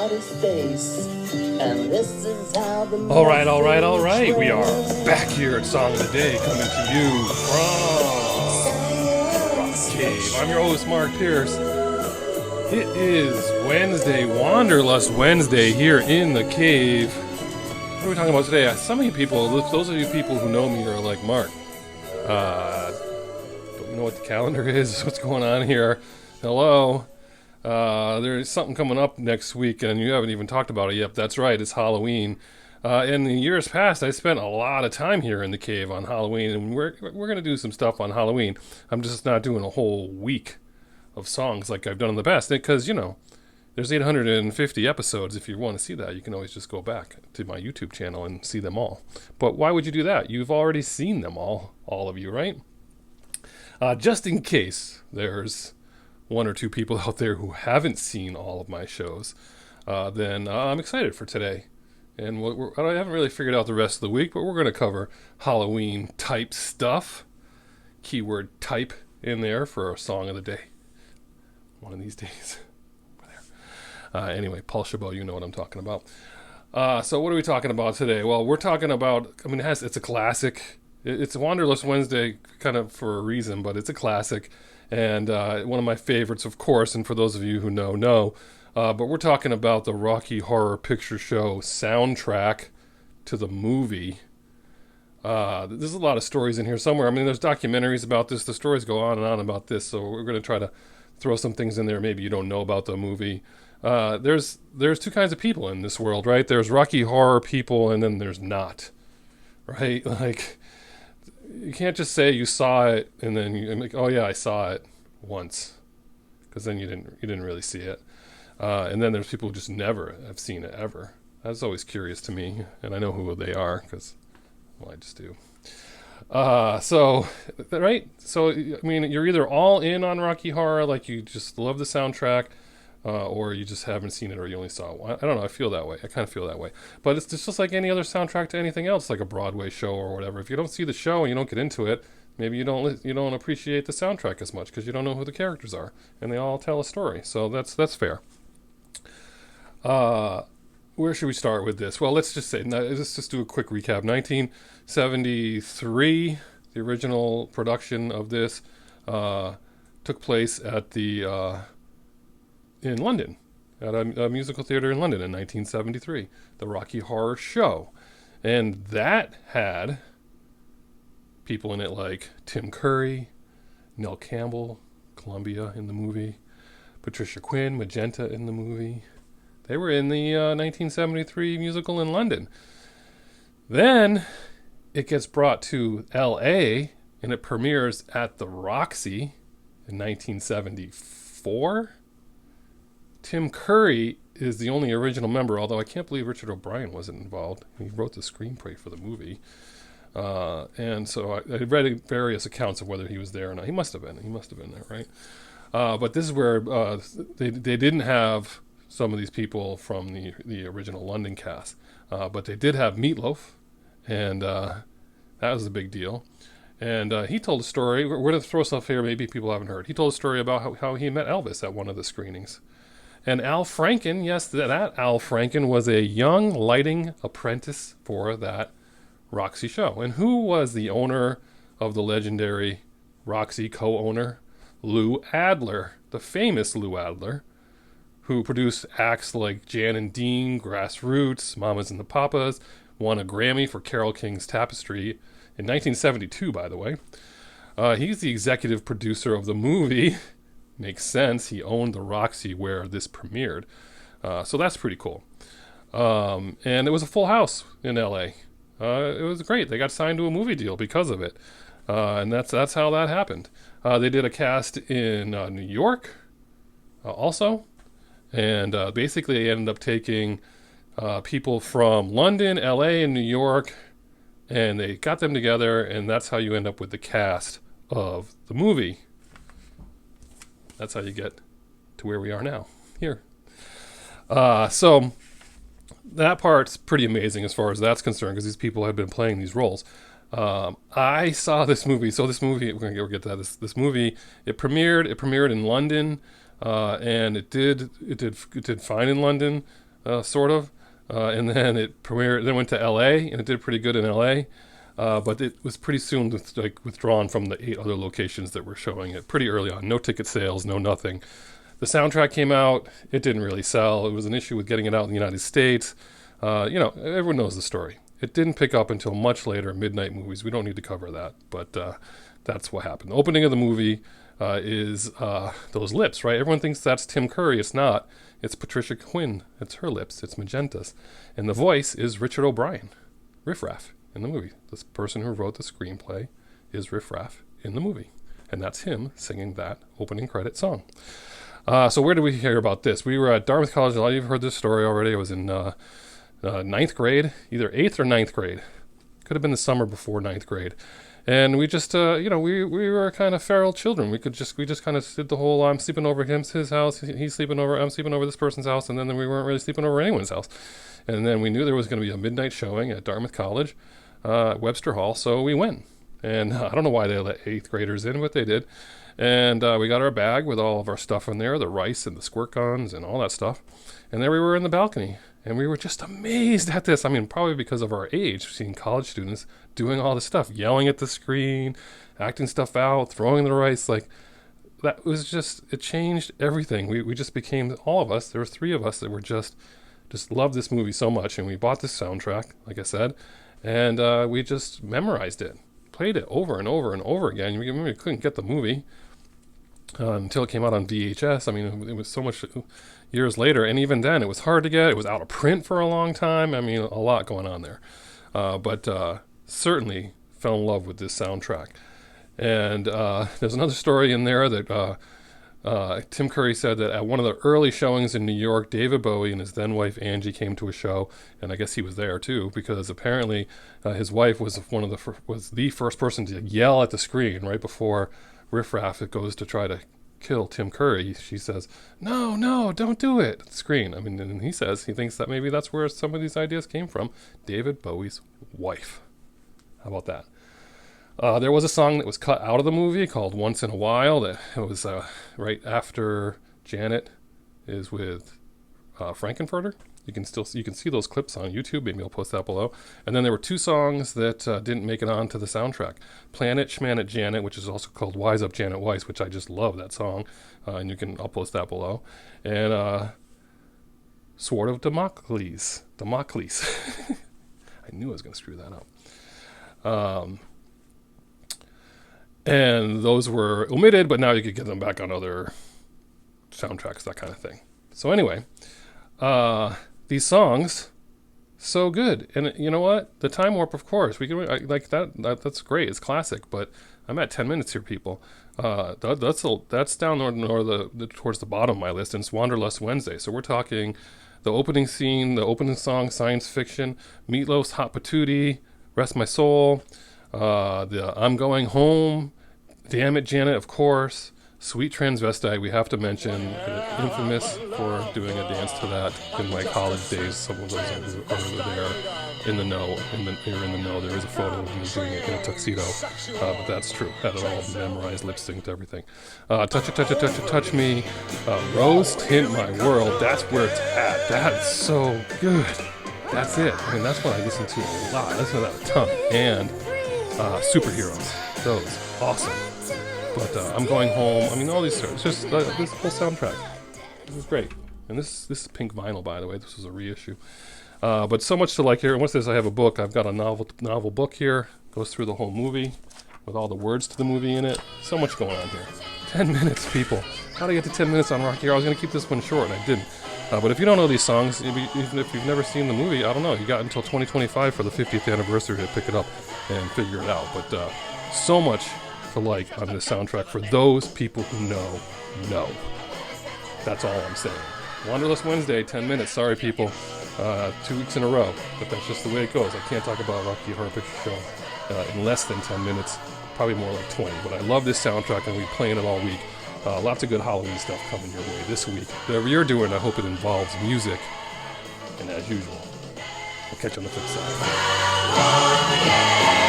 about his face. And this is how the All right. We are back here at Song of the Day, coming to you from Rock Cave. I'm your host, Mark Pierce. It is Wednesday, Wanderlust Wednesday, here in the cave. What are we talking about today? Some of you people, those of you people who know me are like, Mark, don't you know what the calendar is? What's going on here? Hello? There's something coming up next week, and you haven't even talked about it yet. That's right, it's Halloween. In the years past, I spent a lot of time here in the cave on Halloween, and we're going to do some stuff on Halloween. I'm just not doing a whole week of songs like I've done in the past, because, you know, there's 850 episodes. If you want to see that, you can always just go back to my YouTube channel and see them all. But why would you do that? You've already seen them all of you, right? Just in case there's one or two people out there who haven't seen all of my shows, then I'm excited for today. And I haven't really figured out the rest of the week, but we're going to cover Halloween type stuff. Keyword type in there for our song of the day. One of these days. Anyway, Paul Chabot, you know what I'm talking about. So what are we talking about today? Well, we're talking about, it's a classic. It's a Wanderlust Wednesday kind of for a reason, but it's a classic. And one of my favorites, of course, and for those of you who know. But we're talking about the Rocky Horror Picture Show soundtrack to the movie. There's a lot of stories in here somewhere. I mean, there's documentaries about this. The stories go on and on about this. So we're going to try to throw some things in there maybe you don't know about the movie. There's two kinds of people in this world, right? There's Rocky Horror people, and then there's not, right? Like, you can't just say you saw it and then you're like, oh yeah, I saw it once, because then you didn't really see it. And then there's people who just never have seen it ever. That's always curious to me, and I know who they are because, well, I just do. So, right? So, I mean, you're either all in on Rocky Horror, like you just love the soundtrack, or you just haven't seen it, or you only saw it. I don't know. I feel that way. I kind of feel that way. But it's just like any other soundtrack to anything else, like a Broadway show or whatever. If you don't see the show and you don't get into it, maybe you don't appreciate the soundtrack as much because you don't know who the characters are, and they all tell a story. So that's fair. Where should we start with this? Well, let's just do a quick recap. 1973, the original production of this took place at in London, at a musical theater in London in 1973, the Rocky Horror Show. And that had people in it like Tim Curry, Nell Campbell, Columbia in the movie, Patricia Quinn, Magenta in the movie. They were in the 1973 musical in London. Then it gets brought to L.A. and it premieres at the Roxy in 1974. Tim Curry is the only original member, although I can't believe Richard O'Brien wasn't involved. He wrote the screenplay for the movie. And so I read various accounts of whether he was there or not. He must have been there, right? But this is where they didn't have some of these people from the original London cast. But they did have Meatloaf, and that was a big deal. And he told a story. We're going to throw stuff here maybe people haven't heard. He told a story about how he met Elvis at one of the screenings. And Al Franken, yes, that Al Franken was a young lighting apprentice for that Roxy show. And who was the owner of the legendary Roxy co-owner? Lou Adler, the famous Lou Adler, who produced acts like Jan and Dean, Grassroots, Mamas and the Papas, won a Grammy for Carole King's Tapestry in 1972, by the way. He's the executive producer of the movie. Makes sense. He owned the Roxy where this premiered. So that's pretty cool. And it was a full house in L.A. It was great. They got signed to a movie deal because of it. And that's how that happened. They did a cast in New York also. And basically they ended up taking people from London, L.A., and New York, and they got them together, and that's how you end up with the cast of the movie. That's how you get to where we are now, here. So that part's pretty amazing as far as that's concerned, because these people have been playing these roles. I saw this movie. So this movie, we're gonna get to that. This movie, it premiered in London, and it did fine in London. sort of. And then it premiered. Then went to L.A. and it did pretty good in L.A. But it was pretty soon withdrawn from the 8 other locations that were showing it pretty early on. No ticket sales, no nothing. The soundtrack came out. It didn't really sell. It was an issue with getting it out in the United States. Everyone knows the story. It didn't pick up until much later, midnight movies. We don't need to cover that, but that's what happened. The opening of the movie is those lips, right? Everyone thinks that's Tim Curry. It's not. It's Patricia Quinn. It's her lips. It's Magentas. And the voice is Richard O'Brien, Riff Raff, in the movie. This person who wrote the screenplay is Riff Raff in the movie. And that's him singing that opening credit song. So where did we hear about this? We were at Dartmouth College. A lot of you have heard this story already. I was in 9th grade, either 8th or 9th grade. Could have been the summer before 9th grade. And we just, we were kind of feral children. We just kind of did the whole, I'm sleeping over his house, he's sleeping over, I'm sleeping over this person's house, and then we weren't really sleeping over anyone's house. And then we knew there was going to be a midnight showing at Dartmouth College, Webster Hall, so we went. And I don't know why they let 8th graders in, but they did. And we got our bag with all of our stuff in there, the rice and the squirt guns and all that stuff. And there we were in the balcony. And we were just amazed at this. I mean, probably because of our age, seeing college students doing all this stuff, yelling at the screen, acting stuff out, throwing the rice. Like, that was just, it changed everything. We just became, all of us, there were 3 of us that were just loved this movie so much. And we bought this soundtrack, like I said, and we just memorized it. Played it over and over and over again. We couldn't get the movie until it came out on VHS. I mean, it was so much years later, and even then, it was hard to get. It was out of print for a long time. I mean, a lot going on there. But certainly fell in love with this soundtrack. And there's another story in there that Tim Curry said that at one of the early showings in New York, David Bowie and his then wife Angie came to a show, and I guess he was there too, because apparently his wife was the first person to yell at the screen right before Riff Raff goes to try to kill Tim Curry. She says, "No, don't do it." At the screen. I mean, and he says he thinks that maybe that's where some of these ideas came from. David Bowie's wife. How about that? There was a song that was cut out of the movie called Once in a While. That it was right after Janet is with Frankenfurter. You can see those clips on YouTube. Maybe I'll post that below. And then there were 2 songs that didn't make it onto the soundtrack. Planet Schmanet Janet, which is also called Wise Up Janet Weiss, which I just love that song. And I'll post that below. And Sword of Damocles. I knew I was going to screw that up. And those were omitted, but now you could get them back on other soundtracks, that kind of thing. So anyway, these songs, so good. And you know what? The Time Warp, of course, we can like that. That's great. It's classic. But I'm at 10 minutes here, people. That's down towards the bottom of my list, and it's Wanderlust Wednesday. So we're talking the opening scene, the opening song, science fiction, Meatloaf's Hot Patootie, Rest My Soul, the I'm Going Home, Damn It Janet, of course, Sweet Transvestite, we have to mention, infamous for doing a dance to that in my college days. Some of those are there in the know. You're in the know. There is a photo of me doing it in a tuxedo, but that's true. Had it all memorized, lip synced, everything. Touch It, Touch It, Touch It, Touch Me, Rose Tint My World. That's where it's at. That's so good. That's it. I mean, that's what I listen to a lot. I listen to that a ton. And Superheroes. Those awesome. But I'm Going Home. I mean, all these songs. Just this whole soundtrack. This is great. And this is pink vinyl, by the way. This was a reissue. But so much to like here. And what's this? I have a book. I've got a novel book here. Goes through the whole movie with all the words to the movie in it. So much going on here. 10 minutes, people. How did I get to 10 minutes on Rocky Horror? I was going to keep this one short, and I didn't. But if you don't know these songs, even if you've never seen the movie, I don't know. You got until 2025 for the 50th anniversary to pick it up and figure it out. But so much to like on this soundtrack for those people who know. That's all I'm saying. Wanderlust Wednesday, 10 minutes. Sorry, people. 2 weeks in a row. But that's just the way it goes. I can't talk about Rocky Horror Picture Show in less than 10 minutes. Probably more like 20. But I love this soundtrack, and we'll be playing it all week. Lots of good Halloween stuff coming your way this week. Whatever you're doing, I hope it involves music. And as usual, we'll catch you on the flip side.